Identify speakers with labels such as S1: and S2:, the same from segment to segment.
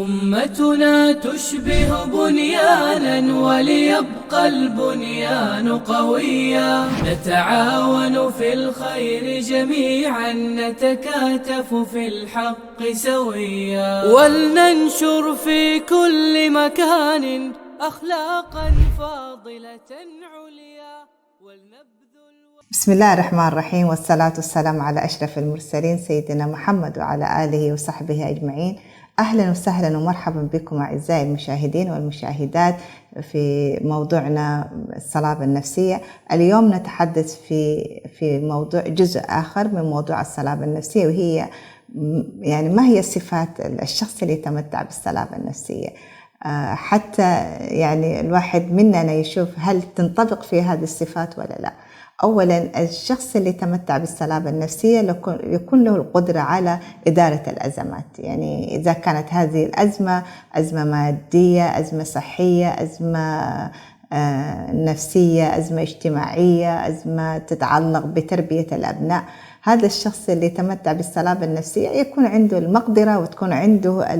S1: أمتنا تشبه بنيانا وليبقى البنيان قويا، نتعاون في الخير جميعا، نتكاتف في الحق سويا، ولننشر في كل مكان أخلاقا فاضلة عليا
S2: بسم الله الرحمن الرحيم، والصلاة والسلام على أشرف المرسلين سيدنا محمد وعلى آله وصحبه أجمعين. أهلا وسهلا ومرحبا بكم أعزائي المشاهدين والمشاهدات في موضوعنا الصلابة النفسية. اليوم نتحدث في موضوع جزء آخر من موضوع الصلابة النفسية، وهي يعني ما هي صفات الشخص اللي يتمتع بالصلابة النفسية، حتى يعني الواحد مننا يشوف هل تنطبق في هذه الصفات ولا لا. أولا، الشخص اللي يتمتع بالصلابة النفسية يكون له القدرة على إدارة الأزمات. يعني إذا كانت هذه الأزمة أزمة مادية، أزمة صحية، أزمة نفسية، أزمة اجتماعية، أزمة تتعلق بتربية الأبناء، هذا الشخص اللي يتمتع بالصلابة النفسية يكون عنده المقدرة وتكون عنده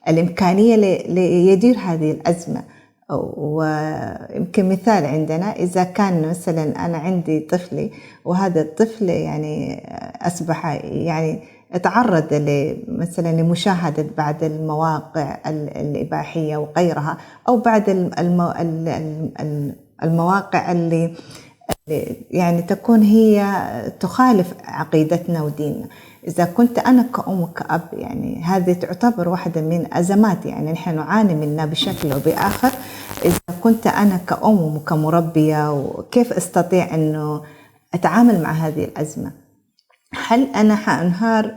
S2: الإمكانية ليدير هذه الأزمة. ويمكن مثال عندنا، إذا كان مثلا أنا عندي طفلي وهذا الطفل يعني أصبح يعني تعرض مثلا لمشاهدة بعض المواقع الإباحية وغيرها، أو بعض المواقع اللي يعني تكون هي تخالف عقيدتنا وديننا. إذا كنت أنا كأم وكأب، يعني هذه تعتبر واحدة من أزمات يعني نحن نعاني منها بشكل أو بآخر. إذا كنت أنا كأم وكمربية، وكيف أستطيع أنه أتعامل مع هذه الأزمة؟ هل أنا حأنهار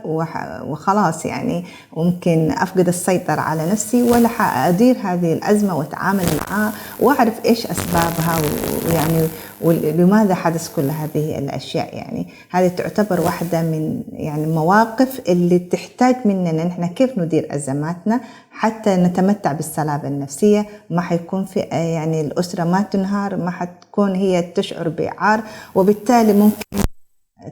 S2: وخلاص يعني ممكن أفقد السيطرة على نفسي، ولا حأدير هذه الأزمة وأتعامل معها وأعرف إيش أسبابها ويعني ولماذا حدث كل هذه الأشياء؟ يعني هذه تعتبر واحدة من يعني المواقف اللي تحتاج مننا نحن كيف ندير أزماتنا حتى نتمتع بالصلابة النفسية. ما حيكون في يعني الأسرة ما تنهار، ما حتكون هي تشعر بعار، وبالتالي ممكن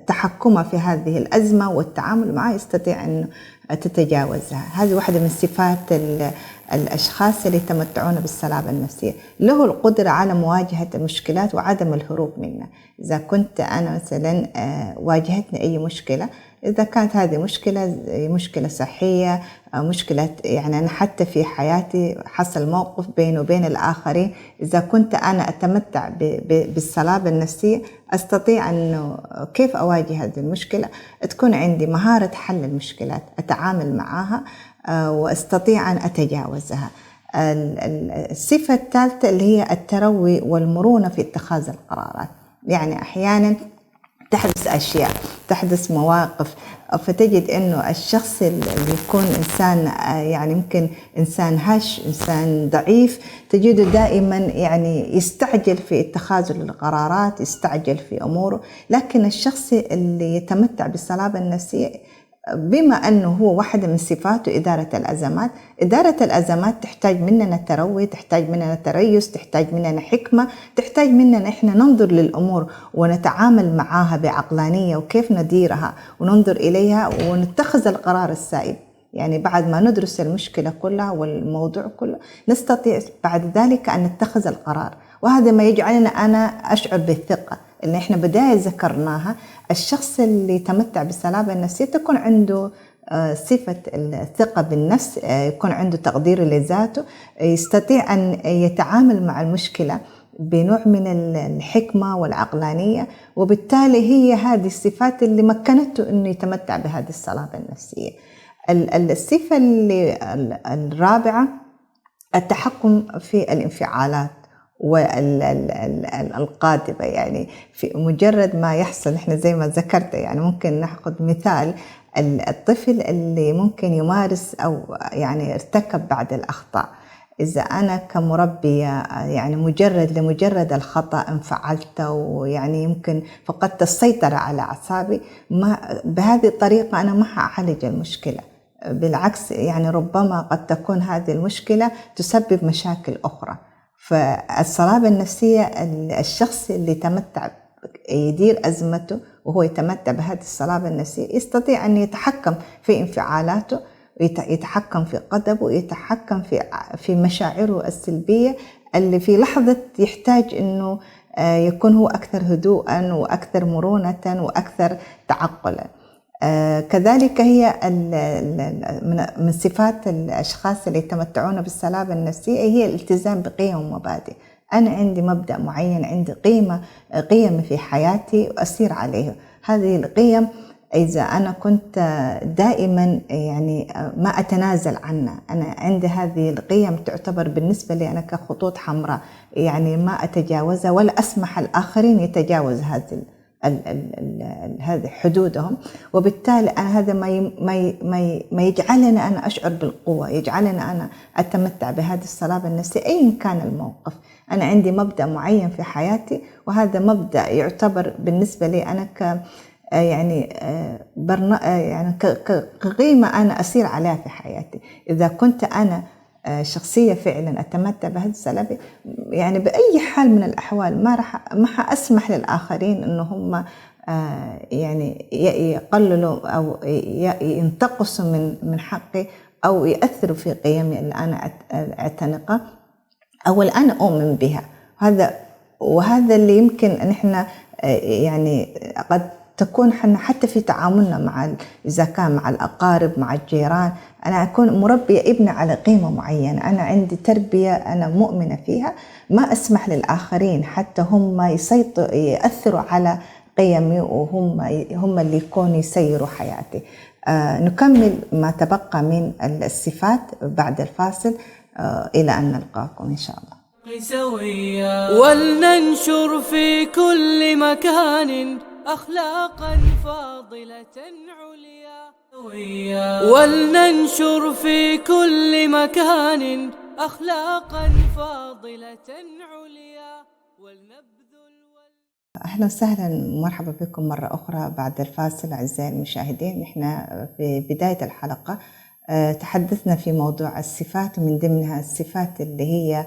S2: تحكمها في هذه الأزمة والتعامل معها يستطيع أن تتجاوزها. هذه واحدة من صفات الأشخاص اللي يتمتعون بالصلابة النفسية، له القدرة على مواجهة المشكلات وعدم الهروب منها. إذا كنت أنا مثلا واجهتني أي مشكلة، إذا كانت هذه مشكلة صحية، مشكلة يعني أنا حتى في حياتي حصل موقف بيني وبين الآخرين، إذا كنت أنا أتمتع بالصلابة النفسية أستطيع أنه كيف أواجه هذه المشكلة، تكون عندي مهارة حل المشكلات، أتعامل معها وأستطيع أن أتجاوزها. الصفة الثالثة اللي هي التروي والمرونة في اتخاذ القرارات. يعني أحيانا تحدث أشياء، تحدث مواقف، فتجد أنه الشخص اللي يكون إنسان يعني يمكن إنسان هش، إنسان ضعيف، تجده دائما يعني يستعجل في اتخاذ القرارات، يستعجل في أموره. لكن الشخص اللي يتمتع بالصلابة النفسية، بما أنه هو واحدة من صفاته إدارة الأزمات، إدارة الأزمات تحتاج مننا تروي، تحتاج مننا تريث، تحتاج مننا حكمة، تحتاج مننا إحنا ننظر للأمور ونتعامل معها بعقلانية، وكيف نديرها وننظر إليها ونتخذ القرار السائد. يعني بعد ما ندرس المشكلة كلها والموضوع كله نستطيع بعد ذلك أن نتخذ القرار، وهذا ما يجعلنا أنا أشعر بالثقة اللي إحنا بداية ذكرناها. الشخص اللي يتمتع بالصلابة النفسية تكون عنده صفة الثقة بالنفس، يكون عنده تقدير لذاته، يستطيع أن يتعامل مع المشكلة بنوع من الحكمة والعقلانية، وبالتالي هي هذه الصفات اللي مكنته أنه يتمتع بهذه الصلابة النفسية. الصفة الرابعة التحكم في الانفعالات والقاذبة. يعني في مجرد ما يحصل، احنا زي ما ذكرت يعني ممكن ناخذ مثال الطفل اللي ممكن يمارس أو يعني ارتكب بعض الأخطاء. إذا أنا كمربية يعني لمجرد الخطأ انفعلت، ويعني يمكن فقدت السيطرة على أعصابي، بهذه الطريقة أنا ما حأعالج المشكلة، بالعكس يعني ربما قد تكون هذه المشكلة تسبب مشاكل أخرى. فالصلابة النفسية الشخص اللي يتمتع يدير أزمته وهو يتمتع بهذه الصلابة النفسية يستطيع أن يتحكم في انفعالاته، يتحكم في غضبه، يتحكم في مشاعره السلبية اللي في لحظة يحتاج إنه يكون هو أكثر هدوءا وأكثر مرونة وأكثر تعقلا. كذلك هي من صفات الأشخاص اللي يتمتعون بالسلامة النفسية هي الالتزام بقيم ومبادئ. أنا عندي مبدأ معين، عندي قيم في حياتي وأسير عليها. هذه القيم إذا أنا كنت دائما يعني ما أتنازل عنها، أنا عندي هذه القيم تعتبر بالنسبة لي أنا كخطوط حمراء، يعني ما أتجاوزها ولا أسمح الآخرين يتجاوز هذه حدودهم. وبالتالي أنا هذا ما يجعلني أنا أشعر بالقوة، يجعلني أنا أتمتع بهذه السلامة النفسية أيا كان الموقف. أنا عندي مبدأ معين في حياتي، وهذا مبدأ يعتبر بالنسبة لي أنا يعني كقيمة أنا أسير عليها في حياتي. إذا كنت أنا شخصية فعلا أتمتع بهذه السلامة، يعني بأي حال من الأحوال ما أسمح للآخرين إنه هم يعني يقللوا أو ينتقصوا من حقي أو يأثروا في قيمي اللي أنا أعتنقها أو اللي أنا أؤمن بها. وهذا اللي يمكن نحن يعني قد تكون حتى في تعاملنا إذا كان مع الأقارب، مع الجيران. أنا أكون مربية ابني على قيمة معينة، أنا عندي تربية أنا مؤمنة فيها، ما أسمح للآخرين حتى هم يأثروا على قيمي، وهم اللي يكونوا يسيروا حياتي. نكمل ما تبقى من الصفات بعد الفاصل، إلى أن نلقاكم إن شاء الله.
S1: سويا ولننشر في كل مكان أخلاقا فاضلة عليا، ولننشر في كل مكان أخلاقا فاضلة عليا ولنبذل.
S2: أهلا وسهلا، مرحبا بكم مرة أخرى بعد الفاصل. أعزائي المشاهدين، نحن في بداية الحلقة تحدثنا في موضوع الصفات، ومن ضمنها الصفات اللي هي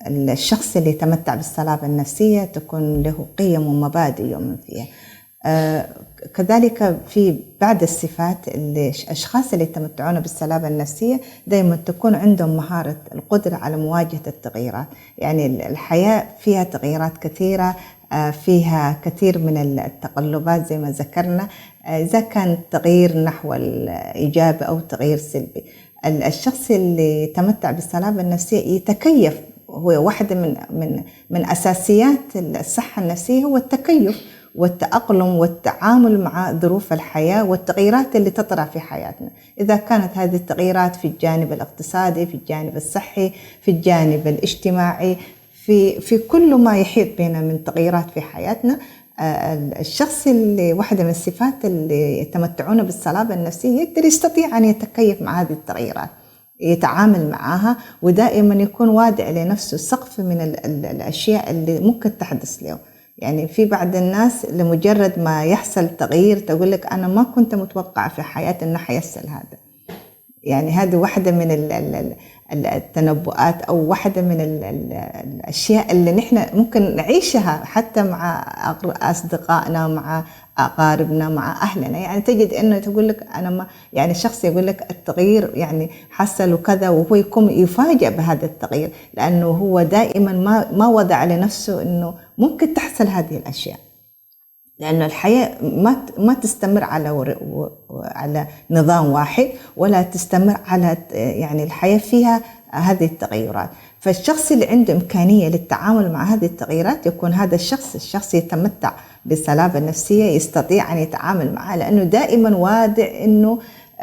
S2: الشخص اللي يتمتع بالسلامة النفسية تكون له قيم ومبادئ يؤمن فيها. كذلك في بعد الصفات الأشخاص اللي يتمتعون بالسلامة النفسية دائما تكون عندهم مهارة القدرة على مواجهة التغييرات. يعني الحياة فيها تغييرات كثيرة، فيها كثير من التقلبات زي ما ذكرنا، إذا كان تغيير نحو الإيجابي أو تغيير سلبي. الشخص اللي يتمتع بالسلامة النفسية يتكيف، هو واحدة من أساسيات الصحة النفسية هو التكيف والتأقلم والتعامل مع ظروف الحياة والتغييرات اللي تطرأ في حياتنا. إذا كانت هذه التغييرات في الجانب الاقتصادي، في الجانب الصحي، في الجانب الاجتماعي، في كل ما يحيط بنا من تغييرات في حياتنا، الشخص اللي واحدة من الصفات اللي يتمتعون بالسلامة النفسية يقدر يستطيع أن يتكيف مع هذه التغييرات، يتعامل معها، ودائما يكون وادع لنفسه سقف من الأشياء اللي ممكن تحدث له. يعني في بعض الناس لمجرد ما يحصل تغيير تقول لك أنا ما كنت متوقعة في حياتي أنه حيحصل هذا. يعني هذه واحدة من التنبؤات أو واحدة من الأشياء اللي نحن ممكن نعيشها حتى مع أصدقائنا، مع أقاربنا، مع أهلنا. يعني تجد إنه تقول لك أنا ما، يعني شخص يقول لك التغيير يعني حصل وكذا، وهو يكون يفاجأ بهذا التغيير لأنه هو دائما ما وضع لنفسه إنه ممكن تحصل هذه الأشياء، لأن الحياة ما تستمر على نظام واحد، ولا تستمر على، يعني الحياة فيها هذه التغيرات. فالشخص اللي عنده إمكانية للتعامل مع هذه التغييرات يكون هذا الشخص يتمتع بالسلامة النفسية، يستطيع أن يتعامل معها، لأنه دائما وادع إنه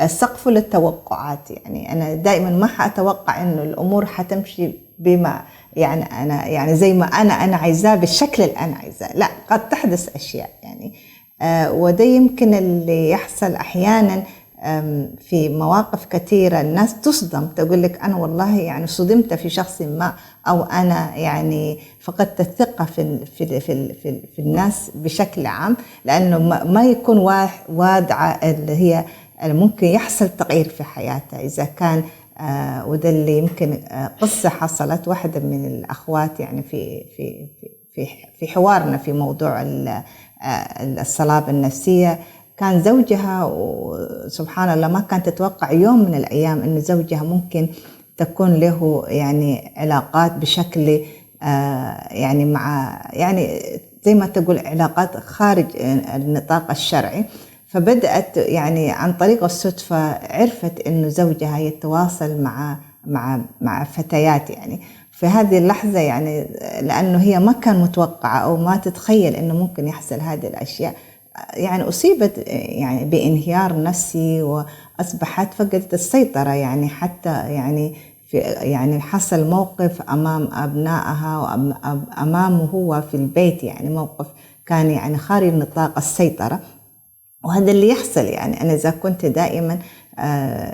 S2: سقفه للتوقعات. يعني أنا دائما ما حأتوقع إنه الأمور حتمشي بما يعني زي ما أنا عايزاه بالشكل اللي أنا عايزاه، لا، قد تحدث أشياء يعني وده يمكن اللي يحصل أحيانا في مواقف كثيرة. الناس تصدم، تقول لك أنا والله يعني صدمت في شخص ما، أو أنا يعني فقدت الثقة في الناس بشكل عام، لأنه ما يكون وادعة اللي هي ممكن يحصل تغيير في حياته. إذا كان وده اللي يمكن قصة حصلت واحدة من الأخوات يعني في حوارنا في موضوع السلامة النفسية. كان زوجها، وسبحان الله ما كانت تتوقع يوم من الأيام أن زوجها ممكن تكون له يعني علاقات بشكل يعني مع يعني زي ما تقول علاقات خارج النطاق الشرعي. فبدأت يعني عن طريق الصدفة عرفت إنه زوجها يتواصل مع فتيات يعني في هذه اللحظة، يعني لأنه هي ما كان متوقعة أو ما تتخيل إنه ممكن يحصل هذه الأشياء، يعني أصيبت يعني بانهيار نفسي وأصبحت فقدت السيطرة. يعني حتى يعني حصل موقف أمام أبنائها وأمامه هو في البيت، يعني موقف كان يعني خارج نطاق السيطرة. وهذا اللي يحصل. يعني أنا إذا كنت دائما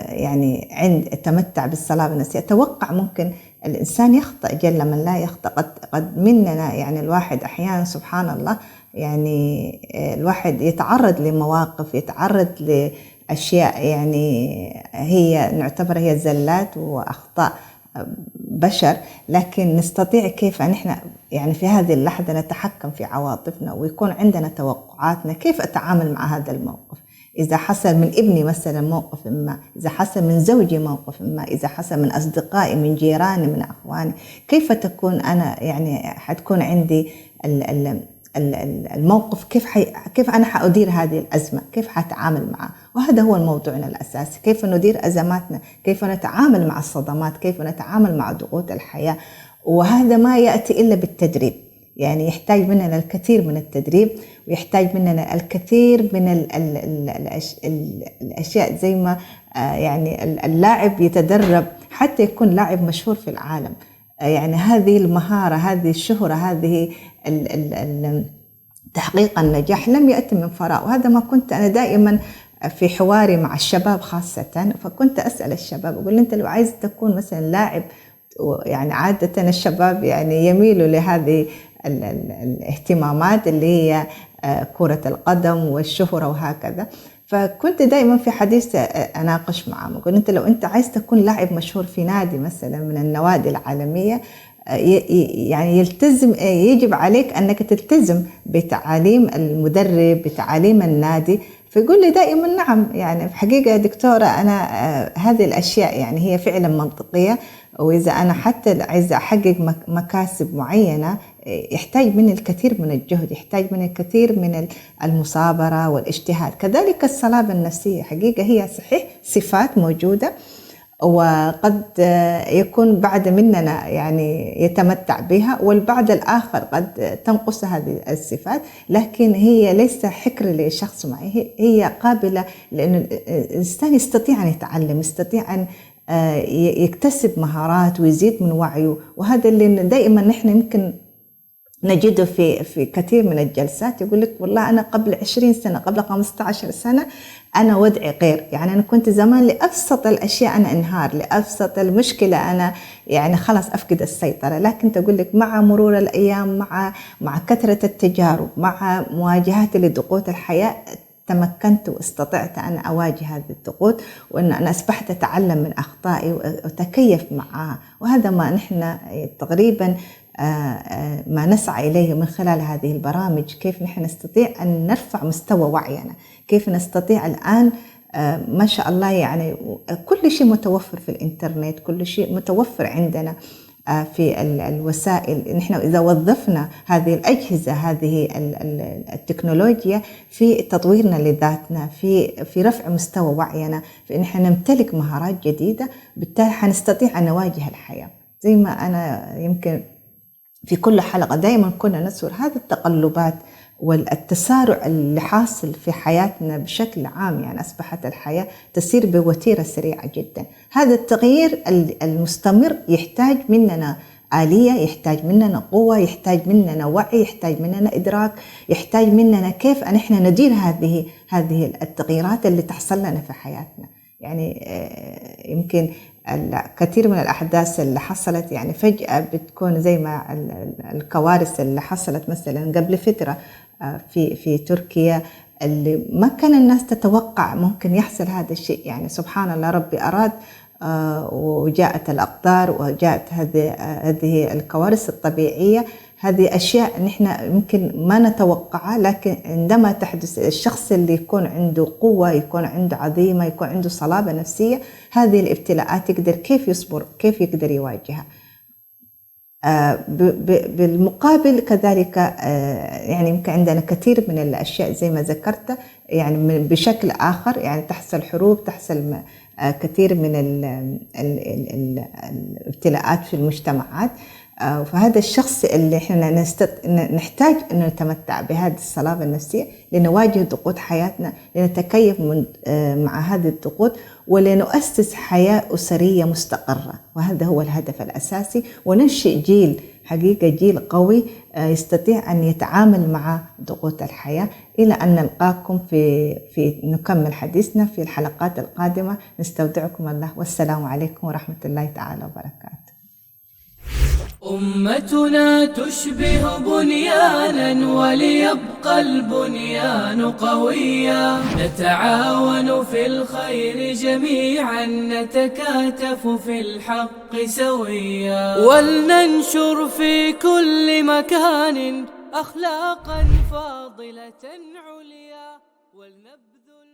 S2: يعني أتمتع بالصلاة النفسية، أتوقع ممكن الإنسان يخطأ، جل من لا يخطأ. قد مننا يعني الواحد أحيانا سبحان الله يعني الواحد يتعرض لمواقف، يتعرض لأشياء يعني هي نعتبر هي زلات وأخطاء بشر، لكن نستطيع كيف أن احنا يعني في هذه اللحظة نتحكم في عواطفنا ويكون عندنا توقعاتنا كيف أتعامل مع هذا الموقف. إذا حصل من ابني مثلا موقف ما، إذا حصل من زوجي موقف ما، إذا حصل من أصدقائي، من جيراني، من أخواني، كيف تكون أنا يعني حتكون عندي الموقف، كيف أنا حأدير هذه الأزمة، كيف حأتعامل معها. وهذا هو موضوعنا الأساسي، كيف ندير أزماتنا، كيف نتعامل مع الصدمات، كيف نتعامل مع ضغوط الحياة. وهذا ما يأتي إلا بالتدريب، يعني يحتاج مننا الكثير من التدريب، ويحتاج مننا الكثير من الأشياء زي ما يعني اللاعب يتدرب حتى يكون لاعب مشهور في العالم. يعني هذه المهارة، هذه الشهرة، هذه تحقيق النجاح لم يأتي من فراغ. وهذا ما كنت أنا دائما في حواري مع الشباب خاصة، فكنت أسأل الشباب أقول أنت لو عايز تكون مثلا لاعب، يعني عادة الشباب يعني يميلوا لهذه الاهتمامات اللي هي كرة القدم والشهرة وهكذا. فكنت دائما في حديث أناقش معهم أقول أنت لو أنت عايز تكون لاعب مشهور في نادي مثلا من النوادي العالمية، يعني يجب عليك أنك تلتزم بتعاليم المدرب، بتعاليم النادي. فيقول لي دائما نعم، يعني في حقيقة يا دكتورة أنا هذه الأشياء يعني هي فعلا منطقية، وإذا أنا حتى عايزة أحقق مكاسب معينة يحتاج مني الكثير من الجهد، يحتاج مني الكثير من المثابرة والاجتهاد. كذلك الصلابة النفسية حقيقة هي صحيح صفات موجودة، وقد يكون بعض مننا يعني يتمتع بها، والبعض الآخر قد تنقص هذه الصفات، لكن هي ليس حكر لشخص معين، هي قابلة، لأن الإنسان يستطيع أن يتعلم، يستطيع أن يكتسب مهارات ويزيد من وعيه. وهذا اللي دائما نحن يمكن نجده في كثير من الجلسات. يقول لك والله أنا قبل 20 سنة، قبل 15 سنة أنا وضعي غير، يعني أنا كنت زمان لأبسط الأشياء أنا انهار، لأبسط المشكلة أنا يعني خلاص أفقد السيطرة. لكن تقول لك مع مرور الأيام، مع كثرة التجارب، مع مواجهتي لضغوط الحياة، تمكنت واستطعت أن أواجه هذه الضغوط، وأن أنا أصبحت أتعلم من أخطائي وأتكيف معها. وهذا ما نحن تقريبا ما نسعى إليه من خلال هذه البرامج، كيف نحن نستطيع أن نرفع مستوى وعينا، كيف نستطيع الآن ما شاء الله يعني كل شيء متوفر في الإنترنت، كل شيء متوفر عندنا في الوسائل. نحن إذا وظفنا هذه الأجهزة، هذه التكنولوجيا في تطويرنا لذاتنا، في رفع مستوى وعينا، في إن نحن نمتلك مهارات جديدة، بالتالي حنستطيع أن نواجه الحياة. زي ما أنا يمكن في كل حلقة دائما كنا نذكر هذه التقلبات والتسارع اللي حاصل في حياتنا بشكل عام. يعني أصبحت الحياة تسير بوتيرة سريعة جدا. هذا التغيير المستمر يحتاج مننا آلية، يحتاج مننا قوة، يحتاج مننا وعي، يحتاج مننا إدراك، يحتاج مننا كيف أن احنا ندير هذه التغييرات اللي تحصل لنا في حياتنا. يعني يمكن الكثير من الأحداث اللي حصلت يعني فجأة بتكون زي ما الكوارث اللي حصلت مثلا قبل فترة في تركيا، اللي ما كان الناس تتوقع ممكن يحصل هذا الشيء. يعني سبحان الله ربي أراد وجاءت الأقدار وجاءت هذه الكوارث الطبيعية هذه أشياء نحن يمكن ما نتوقعها، لكن عندما تحدث الشخص اللي يكون عنده قوة، يكون عنده عظيمة، يكون عنده صلابة نفسية، هذه الابتلاءات يقدر كيف يصبر، كيف يقدر يواجهها. بالمقابل كذلك يعني يمكن عندنا كثير من الأشياء زي ما ذكرت، يعني بشكل آخر يعني تحصل حروب، تحصل كثير من الابتلاءات في المجتمعات. فهذا الشخص اللي احنا نحتاج أن نتمتع بهذه الصلابة النفسية لنواجه ضغوط حياتنا، لنتكيف مع هذه الضغوط، ولنؤسس حياة أسرية مستقرة. وهذا هو الهدف الأساسي، وننشئ جيل حقيقة، جيل قوي يستطيع أن يتعامل مع ضغوط الحياة. إلى أن نلقاكم في نكمل حديثنا في الحلقات القادمة. نستودعكم الله، والسلام عليكم ورحمة الله تعالى وبركاته.
S1: أمتنا تشبه بنيانا، وليبقى البنيان قويا، نتعاون في الخير جميعا، نتكاتف في الحق سويا، ولننشر في كل مكان أخلاقا فاضلة عليا، ولنبذل